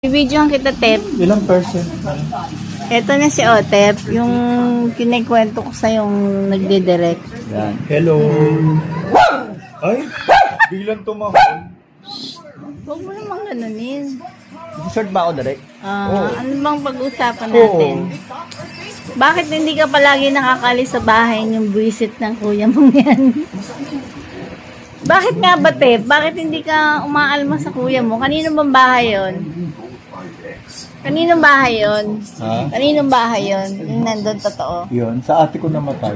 Videoan kita, Tep. Ilang percent? Ito na si Otep, yung kinikwento ko sa yung nagdidirect. Yan. Hello. Ay, biglang tumahon. Huwag mo namang ganunin. Short ba ako direct? Ano bang pag-usapan natin? Bakit hindi ka palagi nakakalis sa bahay yung buwisit ng kuya mong yan? Bakit nga ba, Tep? Bakit hindi ka umaalma sa kuya mo? Kanino bang bahay yun? Kaninong bahay yun? Ha? Kaninong bahay yun? Yung nandun totoo. Yun, sa ate ko namatay.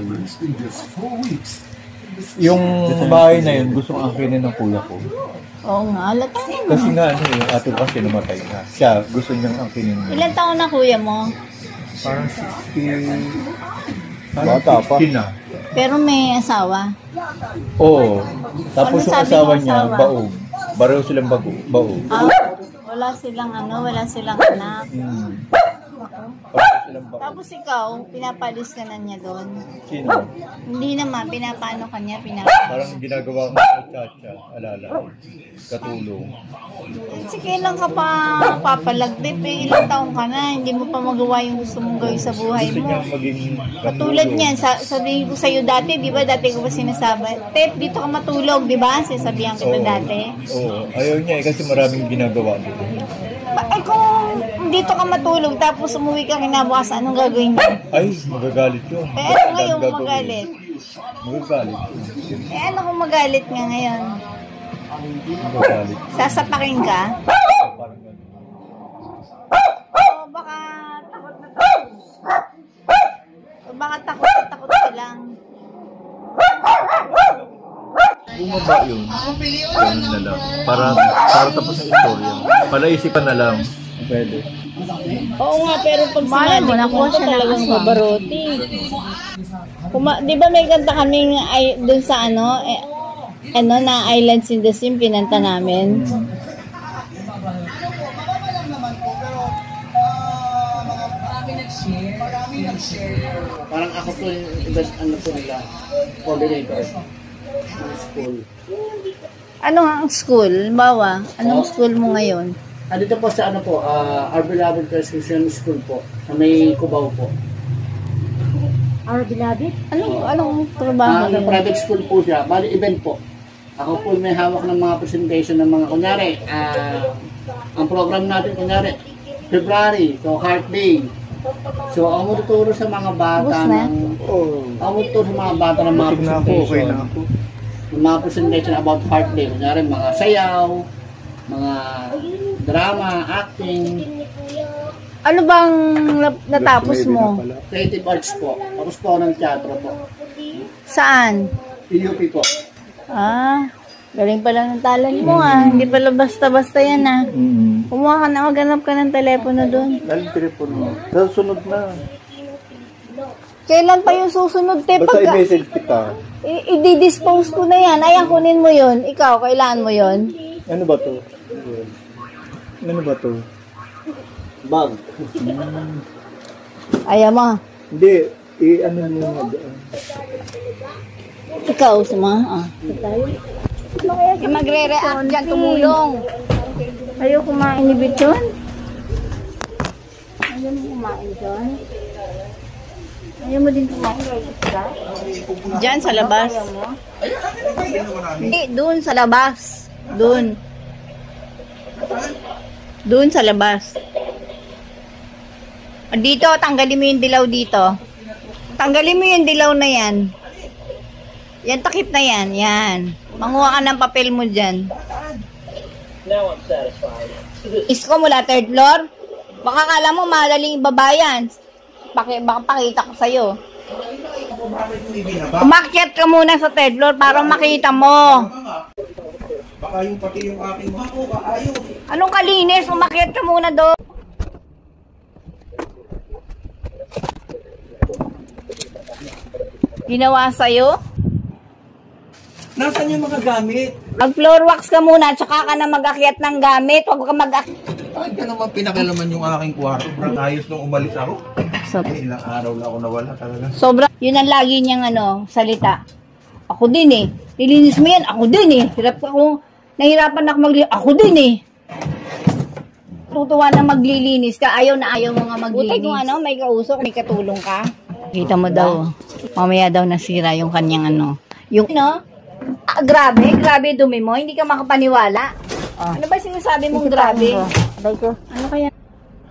Yung bahay na yun, gustong angkinin ng kuya ko. Oo nga, halata yun. Kasi nga, yung ate ko kasi namatay na. Siya, gusto niyang angkinin niya. Ilan taon na kuya mo? Parang 60... Bata pa. 60 na. Pero may asawa? Oo. Tapos Ano yung sabi asawa ng niya, asawa? baog. Bareho silang baog. Wala silang anak. Bareho silang baog. Tapos ikaw, pinapalis ka na niya doon. Sino? Hindi naman, pinapaano ka niya, Parang ginagawa ko sa chacha, alala. Katulong. Kasi kailan ka pa papalagdip eh, ilang taong ka na, hindi mo pa magawa yung gusto mong gawin sa buhay Gusto mo. niya maging Katulad niyan, sabihin ko sa'yo dati, di ba, dati ko ba sinasabi, Tep, dito ka matulog, di ba, sasabihan kita dati. Oo, ayaw niya kasi maraming ginagawa dito. Kung dito ka matulog, tapos umuwi ka kinabukasan, anong gagawin niya? Ay, magagalit yun. Ano ngayon magalit? Magagalit yun. Ano kung magalit nga ngayon? Magagalit. Sasapakin ka? Parang ganun. O baka takot na takot. O baka takot na takot ka lang. Bumaba yun. Ganun na lang. Para tapos ang istorya. Palaisipan na lang. Pwede. Oo nga, pero pag sinabi mo, nakuha siya talagang babaroti. Di ba may kanta kaming dun sa na Islands in the Sea, pinanta namin? Parang ako po yung event po nila, coordinator ng school. Ano ang school? Bawa, anong school mo ngayon? Dito po sa Our Beloved Christian School po, sa may Cubao po. Our Beloved? Anong trabaho yun? Private school po siya, bali event po. Ako po may hawak ng mga presentation ng mga, kunyari, ang program natin, kunyari, February, so Heart Day. So, ako tuturo sa mga bata ako tuturo sa mga bata ng mga presentation. Yung mga presentation about Heart Day. Kunyari, mga sayaw, mga drama, acting. Ano bang natapos mo? Creative arts po. Tapos po ako ng teatro po. Saan? PUP po. Galing pala ng talent mo Hindi pala basta-basta yan Kumuha ka na, maghanap ka ng telepono doon. Daling telepono. Susunod na. Kailan pa yung susunod, Te? Basta i-message kita. I-dispose ko na yan. Ayan, kunin mo yun. Ikaw, kailangan mo yun. Ano ba to? Ano ba to? Bag. Ayaw mo. Hindi. Ano nyo nga doon? Ikaw, suma. Magre-react dyan, tumulong. Ayaw kumain ni Bichon? Ayaw mo kumain dyan? Ayaw mo din kumain ka? Dyan sa labas. Hindi, doon sa labas. Doon. Doon sa labas. Dito, tanggalin mo yung dilaw dito. Tanggalin mo yung dilaw na yan. Yan, takip na yan. Yan. Manguha ka ng papel mo dyan. Now I'm satisfied. Isko mula third floor? Baka kala mo madaling ibaba yan. Baka pakita ko sa'yo. Umakyat ka muna sa third floor para makita mo. Baka yung pati yung aking mga ayaw. Anong kalinis? Umakyat ka muna doon. Ginawa sa'yo? Nasaan yung mga gamit? Mag-floor wax ka muna, tsaka ka na mag-akyat ng gamit. Huwag ka Bakit ka naman pinakialaman yung aking kwarto? Ayos nung umalis ako. Ilang araw na ako nawala talaga. Sobra. Yun ang lagi niyang salita. Ako din eh. Nilinis mo yan, ako din eh. Nahirapan ako maglinis. Ako din eh. natutuwa na maglilinis ka. Ayaw na ayaw mo nga maglinis. Buti kung ano, may kausok, may katulong ka. Kita mo daw, mamaya daw nasira yung kanyang ano. Yung, grabe dumi mo. Hindi ka makapaniwala. Ano ba sinasabi mong grabe? Ano kaya?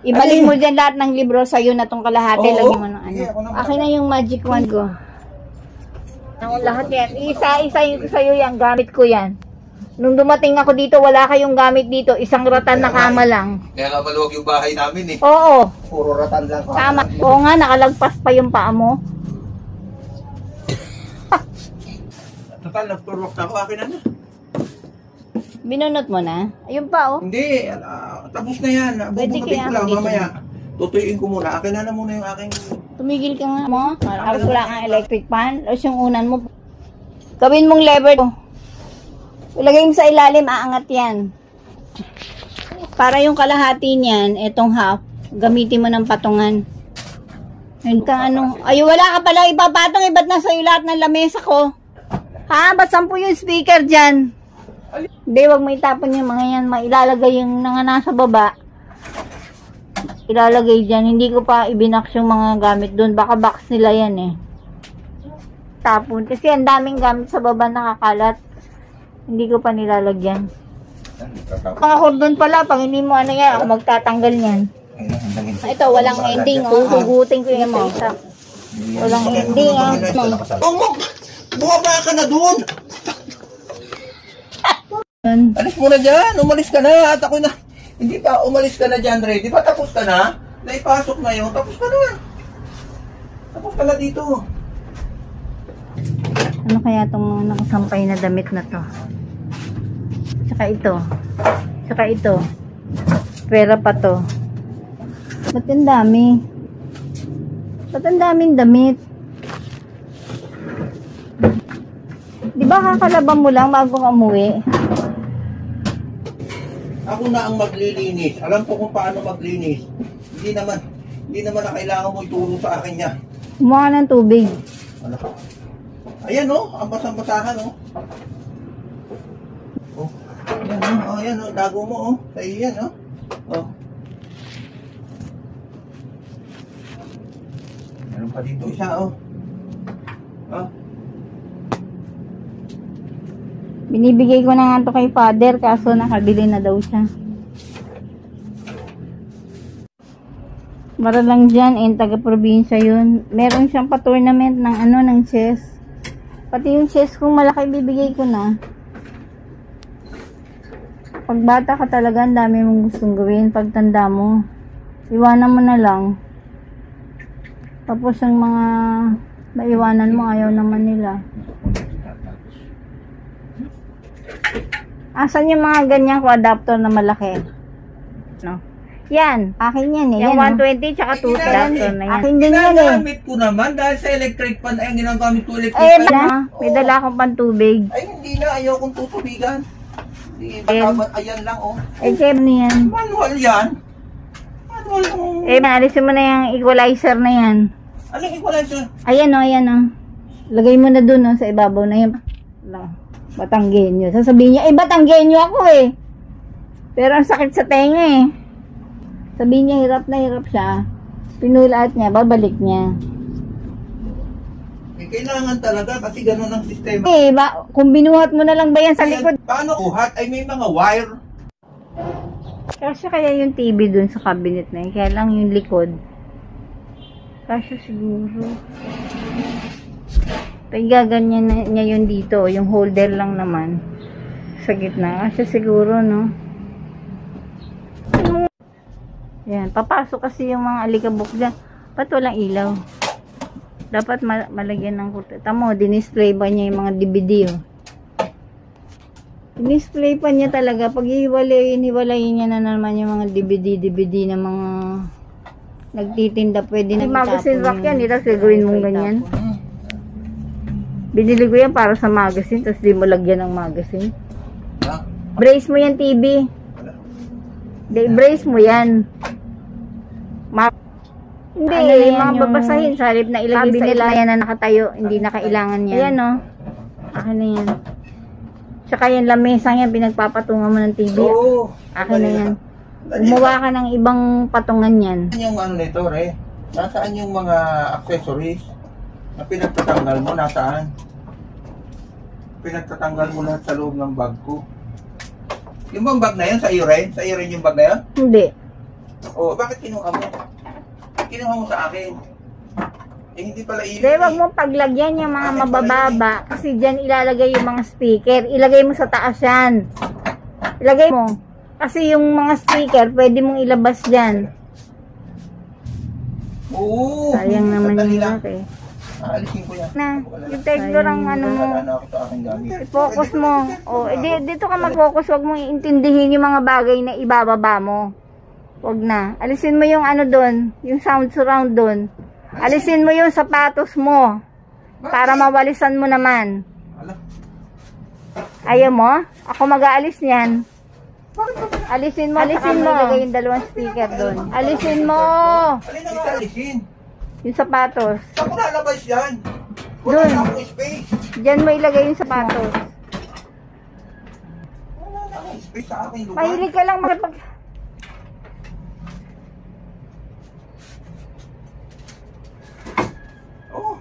Ibalik mo dyan lahat ng libro sa'yo na tong kalahati. Oo. Lagyan mo ng ano. Sige, ako naman. Akin na yung magic wand ko. Ang lahat yan. Isa-isa yung sa'yo yan. Gamit ko yan. Nung dumating ako dito, wala kayong gamit dito. Isang ratan na kama lang. Kaya nga maluwag yung bahay namin eh. Oo. Puro ratan lang. Tama. Oo nga, nakalagpas pa yung paa mo. Total, nagturok na ako. Akin na. Binunot mo na? Ayun pa, oh. Hindi, tapos na yan. Pwede Bubunutin kaya ko lang dito. mamaya. Tutuyuin ko muna. Akin na muna yung aking... Tumigil ka nga mo. Tapos wala kang electric fan. Tapos yung unan mo. Gawin mong lever ko. Ilagay mo sa ilalim, aangat yan. Para yung kalahati niyan, etong half, gamitin mo ng patungan. Yun ka ano. Ay, wala ka pala ipapatong. Ba't nasa iyo lahat ng lamesa ko? Ha? Ba't 10 yung speaker dyan? Hindi, wag mo itapon yung mga yan. Mailalagay yung nga nasa baba. Ilalagay dyan. Hindi ko pa ibinox yung mga gamit doon. Baka box nila yan eh. Tapon. Kasi ang daming gamit sa baba nakakalat. Hindi ko pa nilalagyan. Mga cordon pala. Pag hindi mo ano yan, ako magtatanggal yan. Ito, walang ending. Oh. Hugutin ko yung isa. Walang ending. Bumaba ka na doon! Alis mo na dyan! Umalis ka na! At ako na... Hindi pa, umalis ka na dyan, Ray. Di ba tapos ka na? Naipasok na yun. Tapos ka na. Tapos ka na dito. Ano kaya itong mga nakasampay na damit na to? Tsaka ito. Tsaka ito. Pera pa to. Ba't ang dami? Ba't ang daming damit? Di ba kakalaban mo lang bago ka umuwi? Ako na ang maglilinis. Alam ko kung paano maglinis. Hindi naman na kailangan mo itulong sa akin niya. Kumuha ng tubig. Ano? Ayan oh, ang basang-basahan oh. Oh, ayan oh, oh, ayan oh, dago mo oh. Sa iyan oh. Oh. Meron pa dito isa oh. Oh. Binibigay ko na nga to kay father kaso nakabili na daw siya. Para lang dyan, taga-probinsya yun. Meron siyang pa-tournament ng ano, ng chess. Pati yung chess kung malaki bibigay ko na. Pag bata ka talaga, ang dami mong gustong gawin. Pag tanda mo, iwanan mo na lang. Tapos yung mga maiwanan mo, ayaw naman nila. Asan yung mga ganyan ko adapter na malaki? No. Yan, akin yan eh. Yung Yan, 120 tsaka 210. adapter na yan. Akin din yan eh. Ginagamit ko naman dahil sa electric fan ay ginagamit ko electric Eh, fan. may dala akong pantubig. Ay hindi na, ayaw kong tutubigan. Hindi, ayan lang oh. Eh, kaya ano yan? Manual yan. Manual oh. Eh, alisin mo na yung equalizer na yan. Anong equalizer? Ayan o, ayan o. Lagay mo na dun o, sa ibabaw na yan. Batanggenyo. Sasabihin niya, Batanggenyo ako eh. Pero ang sakit sa tenga eh. Sabihin niya, hirap na hirap siya. Pinulat niya, babalik niya. Eh, kailangan talaga kasi ganun ang sistema. Eh, kung binuhat mo na lang ba yan sa Kaya, likod? paano uhat? Ay may mga wire. Kasi kaya yung TV dun sa cabinet na yun. Kaya lang yung likod. Kasi siguro. Gaganyan niya yun dito. Yung holder lang naman. Sa gitna. Kasi siguro, no? Yan. Papasok kasi yung mga alikabok dyan. Ba't walang ilaw? Dapat malagyan ng kurte. Tamo, dinisplay ba niya yung mga DVD, oh? Dinisplay pa niya talaga. Pag hiwalayin niya na naman yung mga DVD ng mga nagtitinda. Pwede na Magazine rack yan. Hindi lang gawin mong ganyan. Binili ko yan para sa magazine. Tapos di mo lagyan ng magazine. Ha? Brace mo yan, TV. Hindi, brace mo yan. Hindi, Ano na yan, mga yung babasahin. Sa halip na ilagay sa cabinet ilalim. na Yan na nakatayo. Hindi na kailangan yan. Ayan, no? Akin na yan. Tsaka yan, lamesa yan. Pinagpapatungan mo ng TV. Oo. Akin na yan. Gumawa ka ng ibang patungan yan. Nasaan yung ano nito, Re? Nasaan yung mga accessories na pinagtatanggal mo? Nasaan? Pinagtatanggal mo lahat sa loob ng bag ko. Yung bang bag na yan, sa iyo rin? Sa iyo rin yung bag na yan? Hindi. O, bakit kinuha mo? Kinuha mo sa akin. Eh, hindi pala iyo. Hindi, wag mo paglagyan yung mga mabababa. Kasi dyan ilalagay yung mga speaker. Ilagay mo sa taas yan. Ilagay mo. Kasi yung mga speaker, pwede mong ilabas dyan. Oo. Sayang naman Sandali yung lang. laki. Aalisin ko yan. Na, yung texture ang ano mo. Wala ako sa aking gamit. I-focus mo. O, dito ka mag-focus. Wag mong iintindihin yung mga bagay na ibababa mo. Wag na. Alisin mo yung ano doon. Yung sound surround doon. Alisin mo yung sapatos mo. Para mawalisan mo naman. Ala. Ayaw mo? Ako mag-aalis niyan. Alisin mo. Alisin mo. Ilagay yung dalawang speaker doon. Alisin mo. Alin ang aalisin? Yung sapatos. Saan ko nalabas yan? Wala Doon. na akong space. Diyan mo ilagay yung sapatos. Wala na akong space sa aking lugar. Mahilig ka lang makipag... Oh.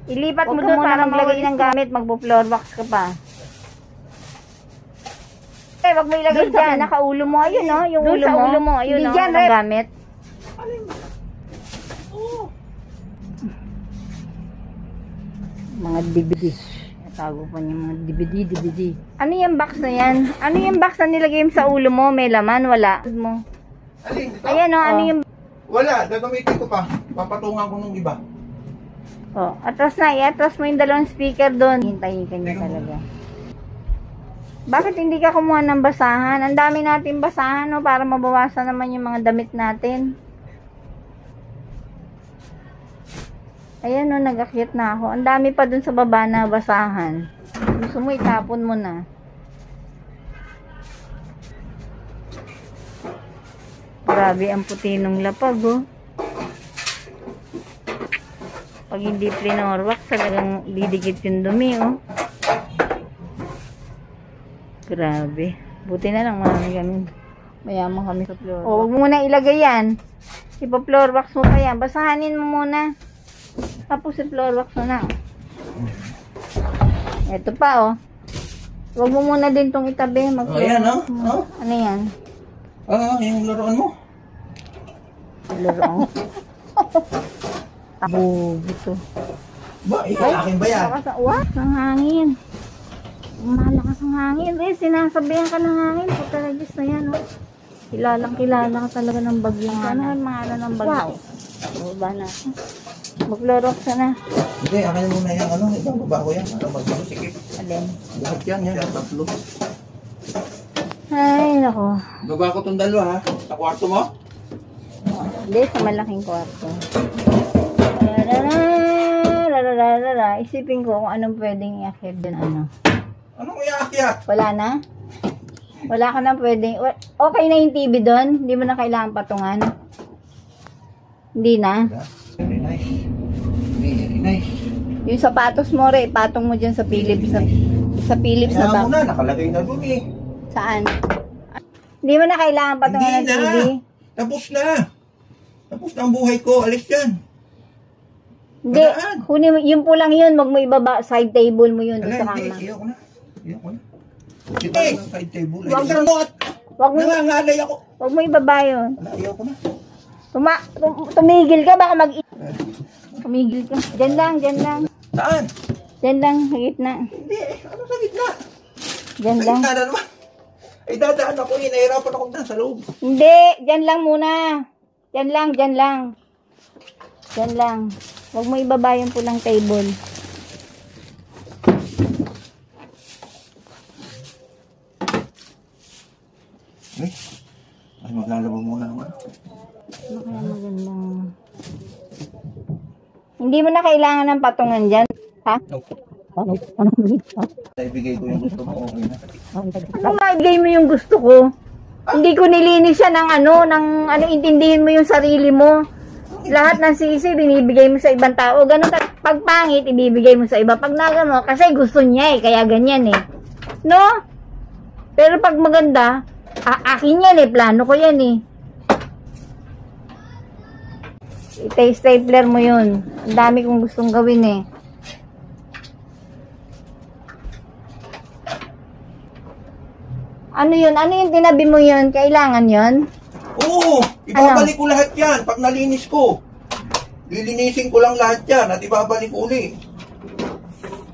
Ilipat mo doon para maglagay ng gamit. Magpo-floor wax ka pa. Eh, wag mo ilagay dyan. Nakaulo mo. Ayun, no? Yung ulo mo. Ulo mo. Ayun, no? Dyan, gamit. Mga DVD. Tago pa niya mga DVD. Ano yung box na yan? Ano yung box na nilagay mo sa ulo mo? May laman? Wala. Mo. Alin? Ito? Ayan, no? Ano yung... Wala. Gagamitin ko pa. Papatungan ko nung iba. Oh, atras na. I-atras mo yung dalawang speaker doon. Hintayin ka niya talaga. Bakit hindi ka kumuha ng basahan? Ang dami natin basahan, no? Para mabawasan naman yung mga damit natin. Ayan, no, nag-akyat na ako. Ang dami pa dun sa baba na basahan. Gusto mo, itapon mo na. Grabe, ang puti ng lapag, oh. Pag hindi prinorwax, talagang didikit yung dumi, oh. Grabe. Buti na lang, marami kami. Mayaman kami sa floor. O, huwag mo muna ilagay yan. Ipa-floor wax mo pa yan. Basahanin mo muna. Tapos i-floor wax mo na. Ito pa, oh. Huwag mo muna din tong itabi. Oh, ayan, no? Oh. Ano yan? Yung laruan mo. Laro. Tabo, ito. Ba, akin ba yan? What? Ang hangin. Malakas ang hangin. Eh, sinasabihan ka ng hangin. Puta na Diyos na yan, oh. Kilala ka talaga ng bagyo. Ano ang mga ng bagyo? Wow. Ba na. Mag-florox na. Hindi, akin muna yan. Ano, ibababa ko yan. Ano, magmasikip. Alin? Lahat yan, tatlo. Ay, nako. Baba ko itong dalawa, ha? Sa kwarto mo? Hindi, sa malaking kwarto. Isipin ko kung anong pwedeng i-akyat dun, ano. Anong iaakyat? Wala na? Wala ka na pwedeng... Okay na yung TV doon? Hindi mo na kailangan patungan? Hindi na? Very nice. Very nice. Yung sapatos mo, Re, patong mo dyan sa Philips sa Philips na Kaya mo bag. na, nakalagay na dun eh. Saan? Hindi mo na kailangan patungan ng Hindi TV? na. Tapos na. Tapos na ang buhay ko. Alis yan. Hindi. Madaan. Kunin mo, yun po lang yun. Wag mo ibaba. Side table mo yun doon sa Hindi, kama. iyok na. Iyok na. Kita lang ang side table. Wag Ay, mo at Wag mo, nangangalay ako. wag mo ibaba yun. Wala, ayaw ko na. Tumigil ka, baka tumigil ka. Diyan lang, diyan lang. Saan? Diyan lang, sa gitna. Hindi, ano sa gitna? Diyan Sa lang. gitna na naman. Ay, dadaan ako eh. Nahirapan ako na sa loob. Hindi, diyan lang muna. Diyan lang, diyan lang. Diyan lang. Huwag mo ibaba yung pulang table. Ay, maglalaba muna ako. Ano kaya magandang... Hindi mo na kailangan ng patungan dyan. Ha? Ibigay ko yung gusto mo, okay na. Kung maibigay mo yung gusto ko, hindi ko nilinis siya ng intindihin mo yung sarili mo. Lahat ng sisi, binibigay mo sa ibang tao. Ganun, pag pangit, ibibigay mo sa iba. Pag nagano, kasi gusto niya eh, kaya ganyan eh. No? Pero pag maganda, Akin yan eh, plano ko yan eh. Stapler mo yun. Ang dami kong gustong gawin eh. Ano yun? Ano yung tinabi mo yun? Kailangan yun? Oo, ibabalik ko lahat yan pag nalinis ko. Lilinisin ko lang lahat yan at ibabalik uli.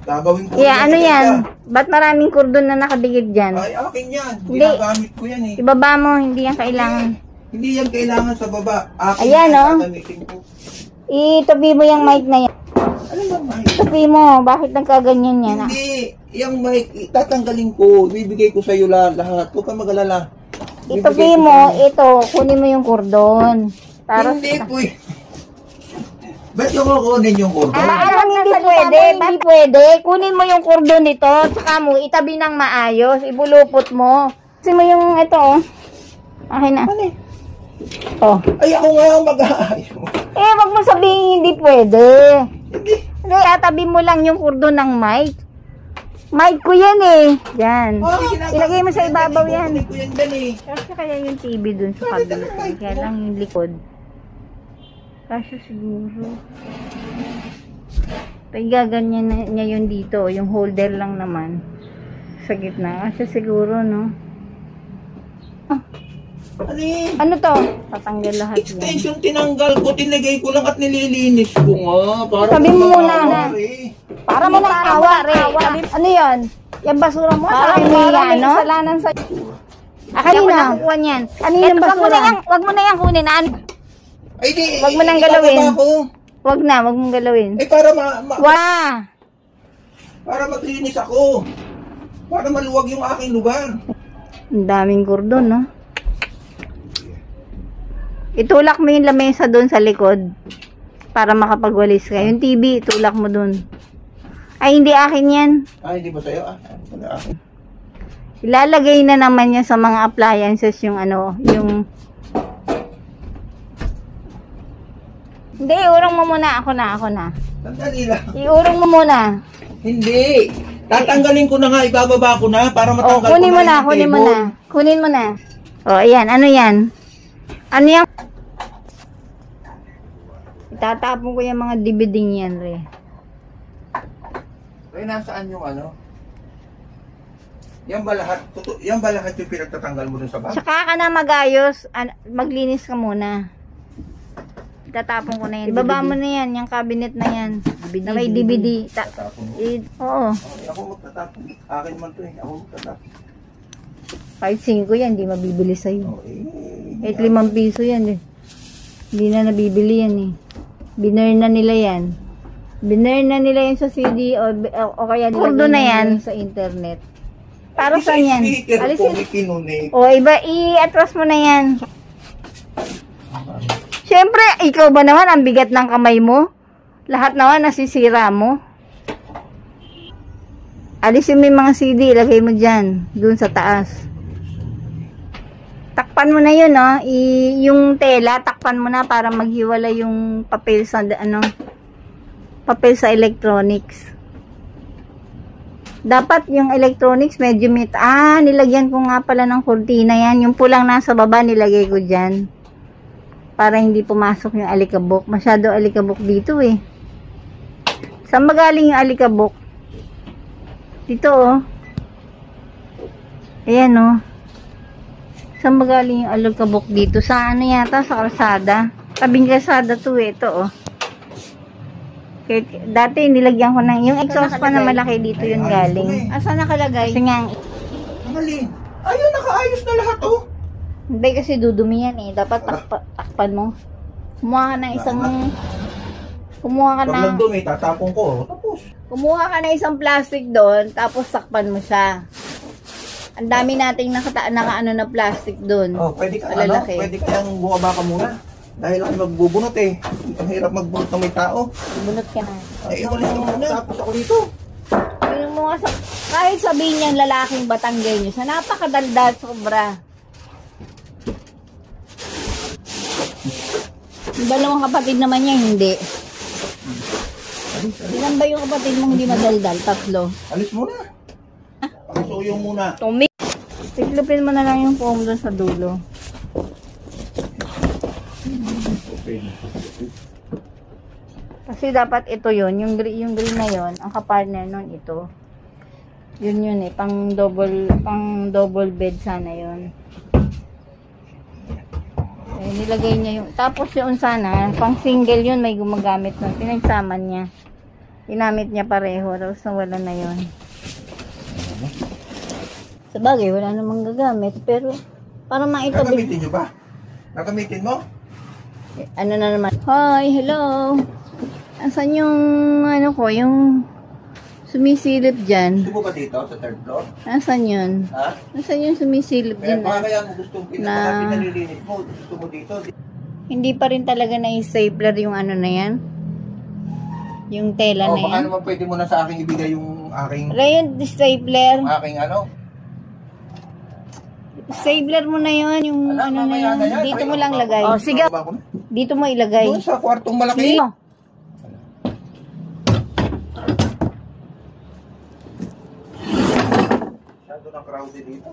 Gagawin ko Yeah, ano yan? Ba't maraming kordon na nakadikit dyan? Ay, akin yan. Hindi. Ginagamit ko yan eh. Ibaba mo, hindi yan kailangan. Hindi yan kailangan sa baba. Akin Ayan, yan, oh. gagamitin ko. Itabi mo yung mic na yan. Ano ba, Mike? Itabi mo, bakit nagkaganyan yan? Hindi. Yung mic, tatanggalin ko. Ibibigay ko sa'yo lahat. Huwag kang mag-alala. Itabi mo, ito, kunin mo yung kordon. Para Hindi po eh. Ba't yung kukunin yung kordon? Parang hindi pwede, hindi pwede. Kunin mo yung kordon nito, tsaka mo itabi ng maayos, ibulupot mo. Kasi mo yung ito, oh. Okay na. Ano eh? Oh. Ay, ako nga ang mag-aayos. Wag mo sabihin hindi pwede. Hindi. Hindi, tabi mo lang yung kordon ng mic. Mic ko yan eh. Yan. Ilagay mo sa ibabaw yan. Kukunin ko yan dyan eh. Kasi kaya yung TV dun sa kabinet. Kaya lang yung likod. Kasi siguro. Pag gaganyan na niya yun dito. Yung holder lang naman. Sa gitna. Kasi siguro, no? Ano eh? Ano to? Tatanggal lahat yan. Extension tinanggal ko, tinagay ko lang at nililinis ko nga. Para Sabi mo muna. Para Para mo nang awa, Re. Ano yun? Yung basura mo? Para mo yan, no? Kasalanan sa... Kanina. Nakukuha niyan. Kanina yung basura. Wag mo na yan kunin. Ay, di. Wag mo nang galawin. Wag na, wag mong galawin. Eh, para Para maglinis ako. Para maluwag yung aking lugar. ang daming kordon, no? Itulak mo yung lamesa doon sa likod para makapagwalis ka. Yung TV, itulak mo doon. Ay, hindi akin yan. Ay, hindi ba sa'yo? Wala akin. Ilalagay na naman yan sa mga appliances yung ano, yung... Hindi, iurong mo muna. Ako na. Sandali lang. Iurong mo muna. Hindi. Tatanggalin ko na nga, ibababa ko na para matanggal ko kunin mo na, yung kunin mo table. na. Kunin mo na. O, ayan. Ano yan? Ano yan? Itatapon ko yung mga DVD yan, Re. Ay, nasaan yung ano? Yan ba lahat yung pinagtatanggal mo dun sa bag? Tsaka ka na magayos, maglinis ka muna. Itatapon ko na yan. Ibaba mo na yan, yung cabinet na yan. Na may DVD. Oo. Okay, ako magtatapon. Akin man to eh. Ako magtatapon. Kahit 5 yan, di mabibili sa'yo. Okay. Kahit 5 piso yan eh. Hindi na nabibili yan eh. Binurn na nila yan. Binurn na nila yan sa CD o kaya nilagay na yan sa internet. Para saan yan? Alisin. O iba, i-atras mo na yan. Siyempre, ikaw ba naman ang bigat ng kamay mo? Lahat naman nasisira mo. Alisin mo yung mga CD, ilagay mo dyan, dun sa taas. Takpan mo na yun, no? Yung tela, takpan mo na para maghiwala yung papel sa, papel sa electronics. Dapat yung electronics medyo nilagyan ko nga pala ng kurtina yan. Yung pulang nasa baba, nilagay ko dyan. Para hindi pumasok yung alikabok. Masyado alikabok dito eh. Saan magaling yung alikabok? Dito oh. Ayan oh. Saan magaling yung alikabok dito? Sa ano yata? Sa kalsada. Tabing kalsada to eh. Ito oh. Dati nilagyan ko ng yung exhaust pa na malaki dito yung galing. Asa nakalagay? Kasi nga Alin? Ayun, nakaayos na lahat oh. hindi kasi dudumi yan eh. Dapat takpan mo. Kumuha ka ng isang Pag nagdumi, tatapon ko. Tapos. Kumuha ka ng isang plastic doon, tapos sakpan mo siya. Ang dami nating naka-ano na plastic doon. Oh, pwede ka pwede kayang bumaba ka muna. Dahil ako magbubunot eh. Ang hirap magbunot ng may tao. Bunot ka na. Ay, iwalis ka muna. Tapos ako dito. Yun mo nga kahit sabihin niyang lalaking Batanggenyo, sa napakadaldal sobra. Yung dalawang kapatid naman niya, hindi. Ilan ba yung kapatid mong hindi madaldal? 3. Alis muna. Pakisuyo muna. Tumi. Tiklopin mo na lang yung foam doon sa dulo. Okay. Kasi dapat ito yun, yung green na yun, ang kapartner nun ito. Yun eh, pang double bed sana yun. Eh, nilagay niya yung, tapos yun sana, pang single yun, may gumagamit nun. Pinagsama niya. Ginamit niya pareho, tapos nawala na yun. Sa bagay, wala namang gagamit, pero para maitabi. Gagamitin nyo ba? Gagamitin mo? Ano na naman? Hi, hello. Asan yung ano ko, yung sumisilip dyan? Gusto mo ba dito sa third floor? Asan yun? Ha? Asan yung sumisilip Kaya dyan baka na? kaya mo gustong pinalilinis mo, gusto mo dito. Hindi pa rin talaga na stapler yung ano na yan? Yung tela na Baka yan? naman pwede mo na sa akin ibigay yung aking, Rayon, stapler. ano? Stapler mo na yun, yung Alam, ano na mamaya yun. na yan. Dito Try mo lang mo. lagay. Oh, sige. Bababa ko na. Dito mo ilagay. Doon sa kwartong malaki. Dito. Masyado ng crowded dito.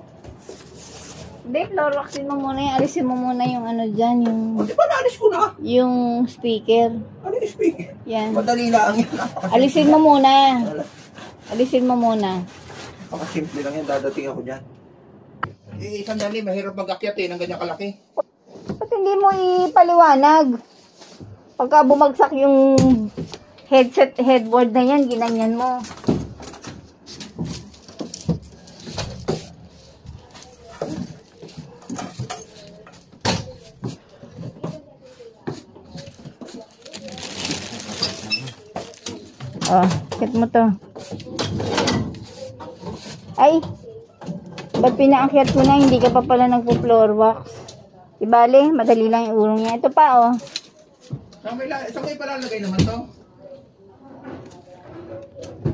Hindi, floor waxin mo muna yan. Alisin mo muna yung ano dyan, yung O, di ba naalis ko na? yung speaker. Ano yung speaker? Yan. Madali lang yan. Alisin mo muna. Alisin mo muna. Simple lang yan, dadating ako dyan. Eh, sandali, mahirap mag-akyat ng ganyan kalaki. Ba't hindi mo ipaliwanag? Pagka bumagsak yung headboard na yan, ginanyan mo. Oh, kit mo to. Ay, ba't pinaakyat ko na, hindi ka pa pala nagpo-floor wax? Ibali, madali lang yung urong niya. Ito pa, oh. Saan may palalagay naman to?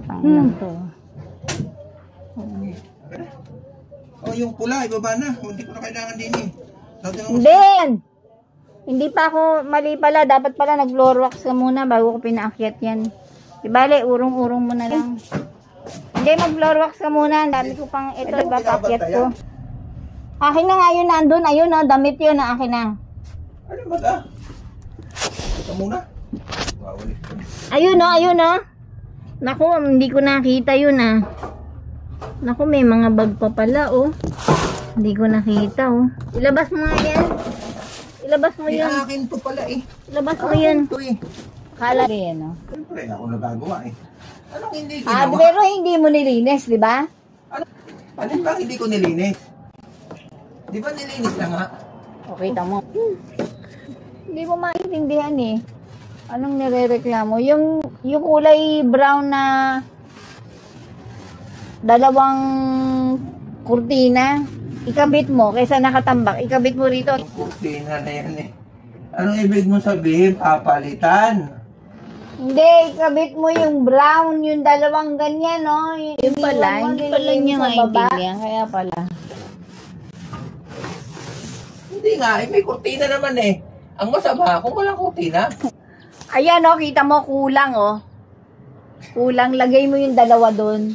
Ano to? O, yung pula, ibaba na. Hindi ko na kailangan din eh. Hindi! Hindi pa ako, mali pala. Dapat pala nag-floor wax ka muna bago ko pinaakyat yan. Ibali, urong-urong mo na lang. Hindi, mag-floor wax ka muna. Ang dami ko pang ito, iba paakyat ko. Akin na nga yun, nandun. Ayun, oh, damit yun, akin na. Ano ba ta? Ito muna. Wawalis ko. Ayun, oh, ayun, oh. Naku, hindi ko nakita yun, ah. Naku, may mga bag pa pala, oh. Hindi ko nakita, oh. Ilabas mo nga yan. Ilabas mo Hindi yun. akin to pala eh. Ilabas mo yun. Ito eh. Kala rin, oh. Siyempre, ako nagagawa eh. Anong hindi Ah, ginawa? pero hindi mo nilinis, di ba? Alin ba hindi ko nilinis? Di ba nilinis na nga? O, kita mo. Hindi mo maintindihan eh. Anong nirereklamo? Yung kulay brown na dalawang kurtina, ikabit mo, kaysa nakatambak, ikabit mo rito. Kurtina na yan eh. Anong ibig mo sabihin? Papalitan. Hindi, ikabit mo yung brown, yung dalawang ganyan, no? Yung pala, hindi pala niya maintindihan, kaya pala. Hindi nga, eh, may kurtina naman eh. Ang masama, kung walang kurtina. Ayan, no, kita mo, kulang, oh. Kulang, lagay mo yung dalawa doon.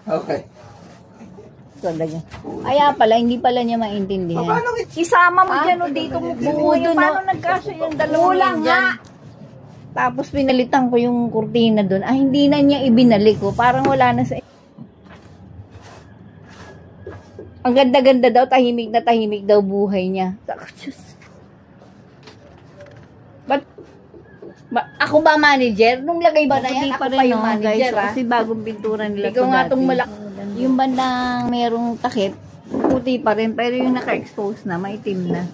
Okay. So, lagay. Kaya pala, hindi pala niya maintindihan. Paano Isama mo dyan, o dito mo buo doon, paano nagkaso yung dalawang kulang dyan? Tapos pinalitan ko yung kurtina doon. Ah, hindi na niya ibinalik ko. Parang wala na sa... Ang ganda-ganda daw, tahimik na tahimik daw buhay niya. Diyos. Ako ba manager? Nung lagay ba na yan? Ako pa yung manager, guys, kasi bagong pintura nila. Ikaw nga itong yung bandang merong takip, puti pa rin, pero yung naka-expose na, maitim na.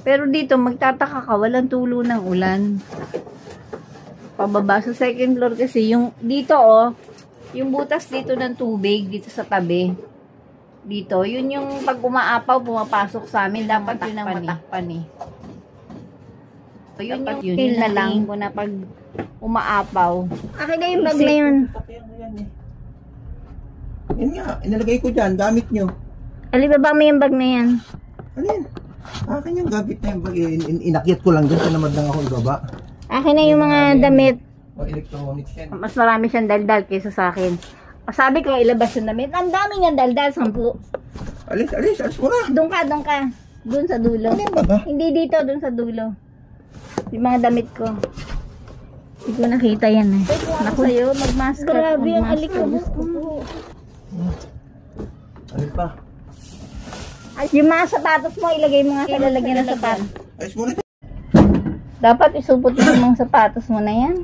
Pero dito, magtataka ka, walang tulo ng ulan. Pababa sa second floor kasi, yung dito, oh, yung butas dito ng tubig, dito sa tabi. Dito, yun yung pag umaapaw, pumapasok sa amin, dapat yun ang matakpan eh. So, yun dapat yung feel na lang ko na pag umaapaw. Akin na yung bag na yun. Yan nga, inalagay ko dyan, gamit nyo. Alibaba mo yung bag na yan. Alin? Akin yung gamit na yung bag. Inakyat ko lang dyan, tinamad lang ako ibaba. Akin na yung mga damit. O electronics yan. Mas marami siyang daldal kaysa sa akin. Sabi ko, ilabas yung damit. Ang dami niyang daldal, 10. Alis mo na. Doon ka. Doon sa dulo. Ano yung baga? Hindi dito, doon sa dulo. Yung mga damit ko. Hindi ko nakita yan eh. Naku sa'yo, mag-mask ka. Grabe ang alikabok ko. Alis pa. Yung mga sapatos mo, ilagay mo nga sa lalagyan ng sapatos. Alis mo na. Dapat isupot yung mga sapatos mo na yan.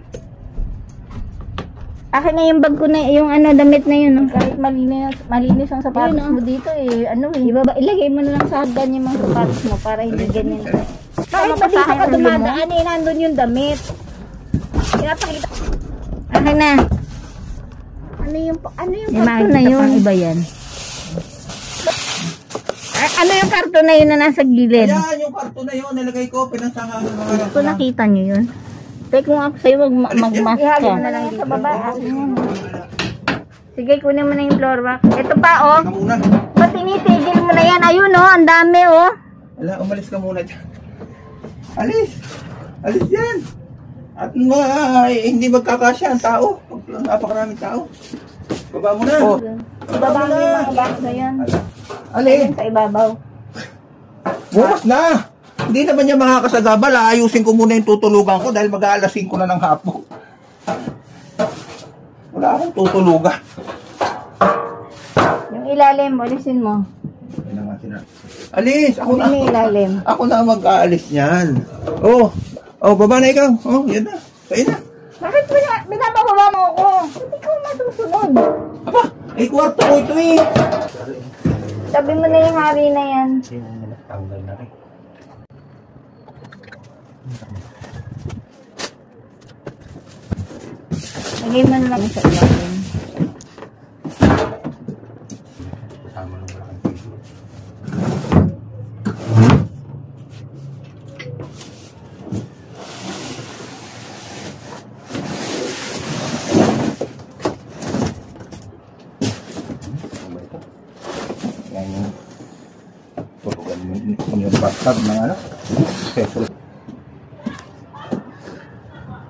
Akin na yung bag ko na, yung damit na yun. Kahit malinis ang sapatos mo dito eh. Ilagay mo na lang sa hagdan yung mga sapatos mo para hindi ganyan. Kahit pa dito ka dumadaan eh, nandun yung damit. Pinapakita. Akin na. Ano yung karton na yun? Iba yan. Ano yung karton na yun na nasa gilid? Ayan, yung karton na yun, nilagay ko, pinansahan ng mga Ito nakita nyo yun? Teka kung ako sa'yo, mag-mask ka. Ihagin na lang sa baba. Sige, kunin mo na yung floor wax. Ito pa, oh. Ka muna. Ba't tinitigil mo na yan? Ayun, oh. Ang dami, oh. Wala, umalis ka muna dyan. Alis yan. At hindi magkakasya ang tao. Napakaraming tao. Baba mo na. Baba mo yung mga box na yan. Alin? Sa ibabaw. Bukas na. Hindi naman niya makakasagabal. Ayusin ko muna yung tutulugan ko dahil mag-aalas 5 na ng hapon. Wala akong tutulugan. Yung ilalim, alisin mo. Alis, ako na. Yung ilalim. Ako na mag-aalis niyan. Baba na ikaw. Yan na. Sa'yo na. Bakit binababa mo ako? Hindi ko masusunod. Aba, kwarto ko ito eh. Sabi mo na yung hari na yan. Tanggal na rin. Lagay mo na lang sa ilalim. Kasama ng malaking piso. Yan yung turugan yung bathtub ng peso.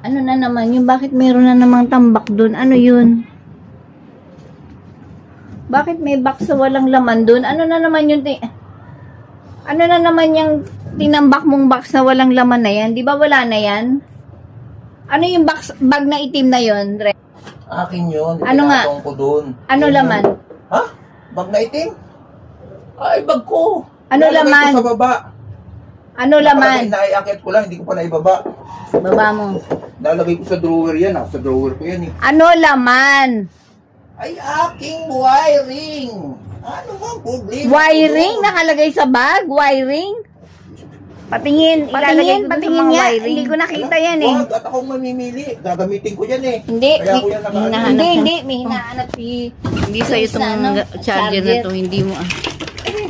Ano na naman, yung bakit mayroon na namang tambak dun? Ano yun? Bakit may box sa walang laman dun? Ano na naman yung ano na naman yung tinambak mong box na walang laman na yan? Di ba wala na yan? Ano yung bag na itim na yun, Dre? Akin yun. Ano nga? Ko dun. Ano Yun laman? yun. Ha? Bag na itim? Ay, bag ko. Ano Nalagay laman? ko sa baba. Ano laman? Naiakit ko lang, hindi ko pa naibaba. Baba mo. Nalagay ko sa drawer yan. Sa drawer ko yan eh. Ano laman? Ay, aking wiring. Ano bang problema? Wiring? Nakalagay sa bag? Wiring? Patingin nga. Hindi ko nakita yan eh. Wag, at akong mamimili. Gagamitin ko yan eh. Hindi, Kaya ko yan nakahanap. may hinahanap Hindi sa'yo itong charger na to.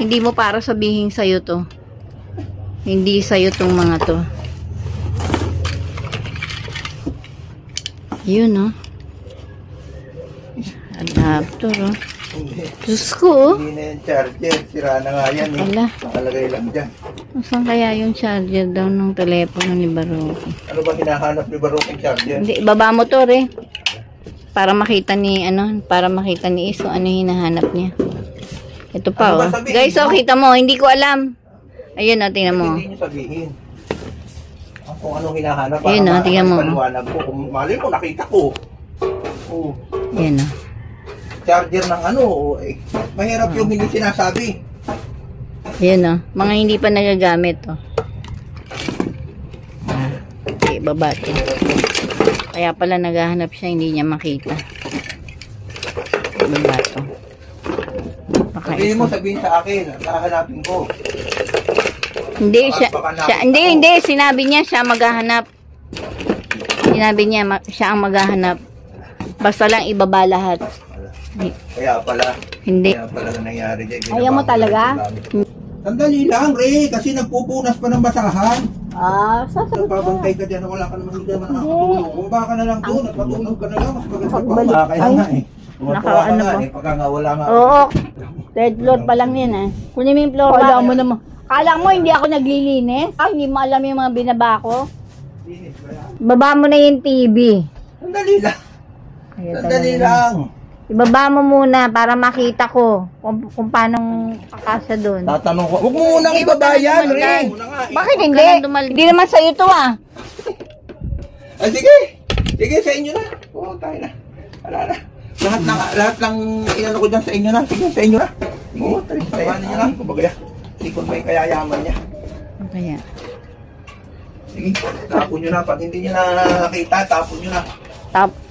Hindi mo para sabihin sa'yo to. Hindi sa'yo tong mga to. Yun, no? Adapter, oh. Diyos ko, oh. Hindi na yung charger. Sira na nga yan eh. Ala. Nakalagay lang dyan. Saan kaya yung charger daw ng telepono ni Baroque? Ano ba hinahanap ni Baroque yung charger? Hindi, baba mo to, re. Para makita ni Iso ano hinahanap niya. Ito pa, Ano ba oh. sabihin Guys, oh, mo? kita mo. Hindi ko alam. Ayun, oh, tingnan mo. Hindi nyo sabihin. Kung anong hinahanap. Ayun, oh, tingnan mo. Paliwanag ko. Kung mali mo, nakita ko. Oh. Ayun, oh. Charger ng ano. Eh, mahirap yung hindi sinasabi. Ayun, oh. Mga hindi pa nagagamit, oh. Okay, baba to. Kaya pala naghahanap siya, hindi niya makita. Baba to. Baka Sabihin mo, sabihin sa akin. Hahanapin ko. Hindi, hindi, sinabi niya siya maghahanap. Sinabi niya, siya ang maghahanap. Basta lang ibaba lahat. Kaya pala. Hindi. Kaya pala nangyari dyan. Ayaw mo talaga? Sandali lang, Ray. Kasi nagpupunas pa ng basahan. Sasagot ka. Nagpabantay ka dyan na wala ka naman hindi naman nakakatulog. Bumaba ka na lang doon at matulog ka na lang. Mas maganda pa. Kaya nga eh. Tumatawa ka nga eh. Pagka nga wala nga. Oo. Third floor pa lang yan eh. Kunin mo yung floor. Kala mo naman. Kala mo hindi ako naglilinis? Hindi mo alam yung mga binaba ko? Baba mo na yung TV. Sandali lang. Kaya Sandali talaga. lang. Ibaba mo muna para makita ko kung paano kakasya doon. Tatanong ko. Huwag mo munang ibaba yan, Re. Bakit hindi? Hindi naman sa'yo to ah. Ah, sige. Sige, sa inyo na. Oo, tayo na. Wala na. Lahat ng inano ko dyan sa inyo na. Sige, sa inyo na. Oo, tayo nyo na. Kumbaga, sikon ba yung kayayaman niya? Kaya. Sige, tapon nyo na. Pag hindi nyo nakita, tapon nyo na.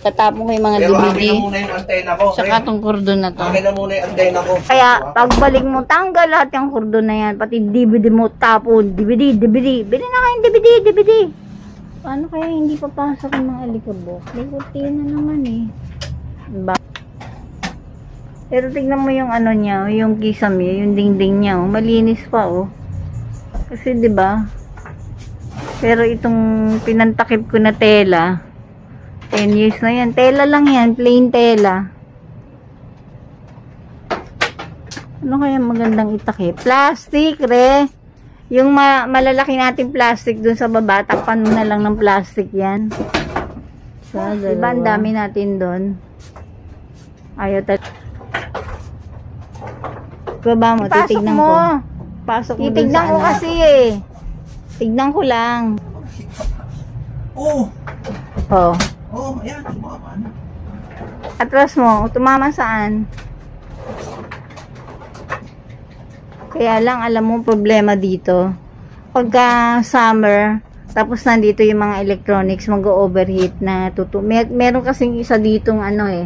Tatapon ko yung mga Pero akin DVD. na muna yung antena ko. Saka tong kordon na to. Akin na muna yung antena ko. Kaya, pagbalik mo, tanggal lahat yung kordon na yan. Pati DVD mo, tapon. DVD. Bili na kayong DVD. Paano kaya hindi papasok yung mga alikabok? May kurtina naman eh. Diba? Pero tignan mo yung ano niya, yung kisam niya, yung dingding niya, oh. Malinis pa, oh. Kasi, diba? Pero itong pinantakip ko na tela, 10 years na yan. Tela lang yan, plain tela. Ano kaya magandang itakip? Plastic, Re. Yung malalaki nating plastic dun sa baba, takpan mo na lang ng plastic yan. Diba, ang dami natin dun. Ayaw baba mo, titignan ko. Pasok mo. Titignan ko kasi eh. Tignan ko lang. Oo. Oh. Oo, ayan. Sumama na. Atras mo, tumama saan? Kaya lang, alam mo, problema dito. Pagka summer, tapos nandito yung mga electronics, mag-overheat na meron kasing isa ditong ano eh,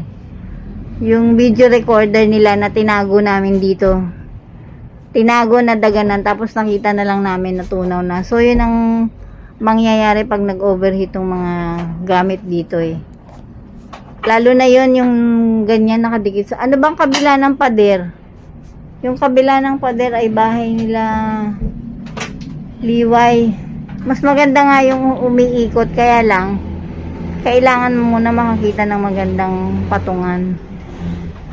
yung video recorder nila na tinago namin dito. Tinago na daganan, tapos nakita na lang namin natunaw na. So, yun ang mangyayari pag nag-overheat yung mga gamit dito eh. Lalo na yun, yung ganyan nakadikit sa, ano bang kabila ng pader? Yung kabila ng pader ay bahay nila Liway. Mas maganda nga yung umiikot, kaya lang kailangan mo muna makakita ng magandang patungan.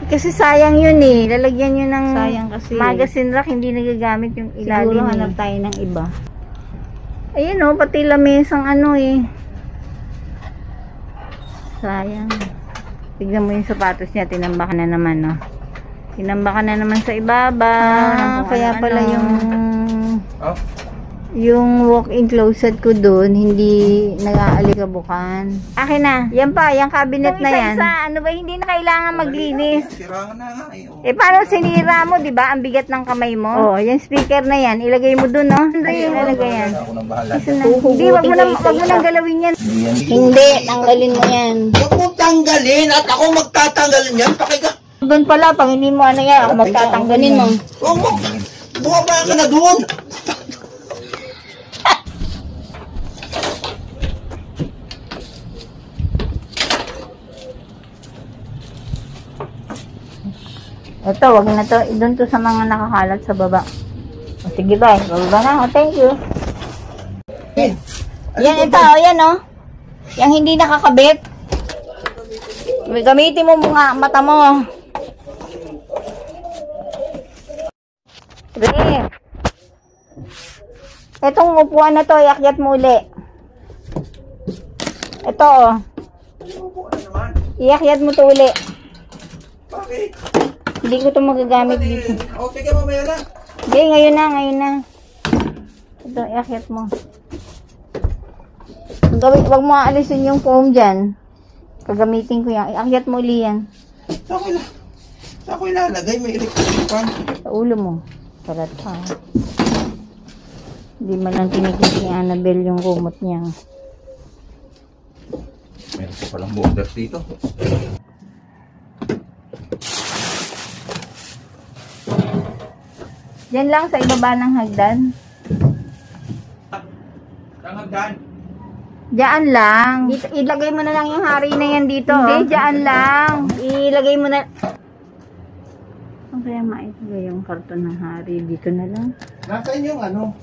Kasi sayang yun eh. Lalagyan yun ng sayang kasi magazine rack, hindi nagagamit yung ilalim. Siguro hanap tayo ng iba. Ayun oh, pati lamesang ano eh. Sayang. Tignan mo yung sapatos niya, tinambakan na naman oh. Tinambakan na naman sa ibaba. Kaya pala yung yung walk-in closet ko doon, hindi nag-aalikabukan. Akin na. Yan pa, yung cabinet na yan. Ano ba, hindi na kailangan maglinis. Sirahan na nga eh. Eh, paano sinira mo, di ba? Ang bigat ng kamay mo. Oh, yung speaker na yan, ilagay mo doon, no? Hindi, ilagay yan. Ako nang bahala. Hindi, wag mo nang galawin yan. Hindi, tanggalin mo yan. Huwag mong tanggalin at ako magtatanggalin yan. Pakiga. Doon pala, pag hindi mo ano yan, ako magtatanggalin mo. Huwag mo. Bumaba ka na doon. Ito, wag na to. Doon to sa mga nakakalat sa baba. O, sige ba, bababa na. O, thank you. Yan, ito, o, yan, o. Yang hindi nakakabit. Gamitin mo mga mata mo. Re. Itong upuan na to, iakyat mo uli. Ito, o. Iakyat mo to uli. Bakit? Hindi ko ito magagamit dito. O, sige, mamaya na. Hindi, ngayon na. Ito, iakyat mo. Huwag mo aalisin yung foam dyan. Kagamitin ko yan. Iakyat mo uli yan. Saan ko ilalagay? May electric fan. Sa ulo mo. Salat pa. Hindi man lang tinikis ni Annabelle yung kumot niya. Meron pa palang borders dito. Diyan lang sa ibaba ng hagdan. Saan hagdan? Diyan lang. Dito, ilagay mo na lang yung hari na yan dito. Hindi, diyan lang. Ilagay mo na. Ang kaya mailagay yung karton ng hari dito na lang. Nasaan yung ano?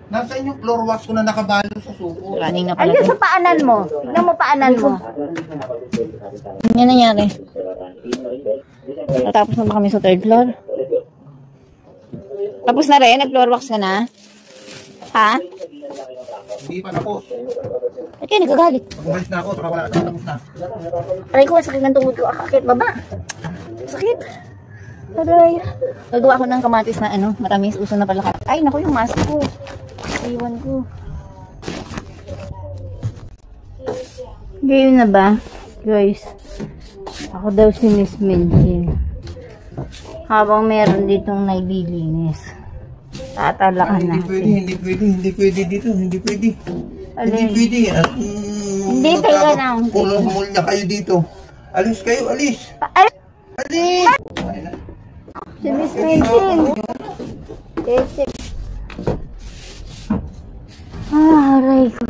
Nasaan yung floor wax ko na nakabalo sa suko? Running na pala. Ayun sa paanan mo. Tignan mo paanan mo. Yan nangyari. Tapos na ba kami sa third floor? Tapos na rin? Nag-floor wax ka na? Ha? Hindi pa tapos. Ba't kayo nagagalit? Mag-umalis na ako, saka wala na tapos na. Aray ko, sakit ng tungkod ko. Akit, baba. Sakit. Aray. Nagawa ko ng kamatis na ano, matamis, uso na pala. Ay, naku, yung mask ko. Iwan ko. Ngayon na ba, guys? Ako daw si Miss Minjin. Habang meron ditong naglilinis. Tatalakan natin. Hindi pwede dito, hindi pwede. Alin? Hindi pwede. Hindi, teka lang. Kulong niya kayo dito. Alis kayo, alis. Ay, Alis! si Miss Minjin. Tesik. Aray ko.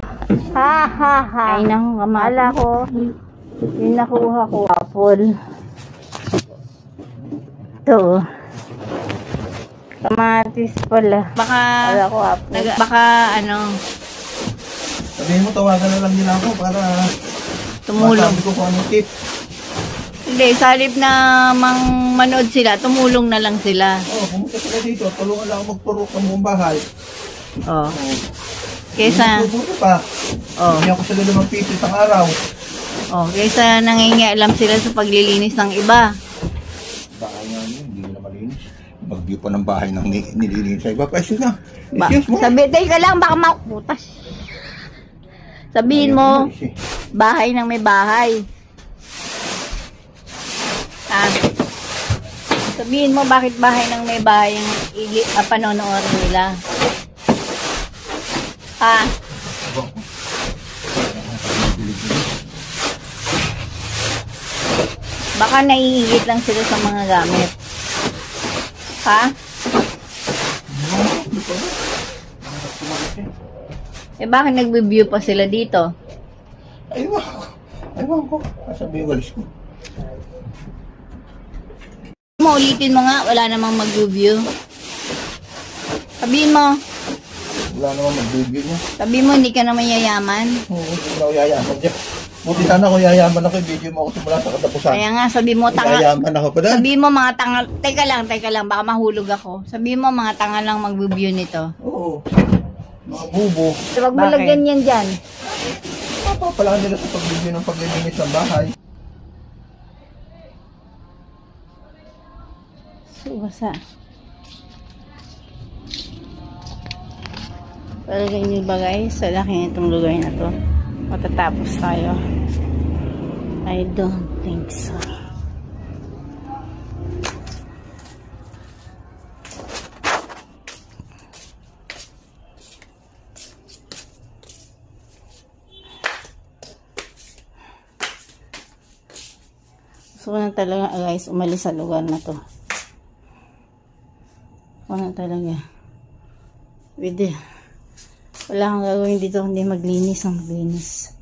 Ha ha ha. Ay naku, kamala ko. Yung nakuha ko. Apple. Ito. Kamatis pala. Baka, Wala ko apple. baka ano, Sabihin mo, tawagan na lang nila ako para tumulong. masabi ko kung anong tip. Hindi, sa halip na manood sila, tumulong na lang sila. Pumunta sila dito. Tulungan lang ako magpurok ng buong bahay. Oh. Kesa, Tubuto pa. oh, Hindi ako sila 5 piso isang araw. oh, kesa nangingialam sila sa paglilinis ng iba. Bahay nga yun, hindi nila malinis. Mag-view pa ng bahay ng nililinis sa iba. Excuse na. Ba, Excuse mo. teka lang, baka makutas. Sabihin mo, bahay ng may bahay. Ah, sabihin mo, bakit bahay ng may bahay ang panonoorin nila? Ah, baka naiingit lang sila sa mga gamit. Ha? Eh, bakit nagbe-view pa sila dito? Aywan ko. Aywan ko. Sabi yung walis ko. Ulitin mo nga, wala namang mag-view. Sabihin mo, Wala naman mag-video niya. sabihin mo, hindi ka naman yayaman. Oo, hindi na ako yayaman dyan. Buti sana ako yayaman ako. Video mo ako simula sa katapusan. Kaya nga, sabihin mo, tanga. Yayaman ako pa dahil. Sabihin mo, mga tanga. Teka lang, baka mahulog ako. Sabihin mo, mga tanga lang mag-view nito. Oo. Mga bubo. Huwag mo Bakit? lagyan yan dyan. Papalaan nila sa pag-video ng paglilinis ng bahay. Subasa. Palagay niyo ba guys, sa laki nitong lugar na to, matatapos tayo? I don't think so. Gusto ko na talaga guys, umalis sa lugar na to. Wala talaga. Wala kang gagawin dito kundi maglinis ang maglinis.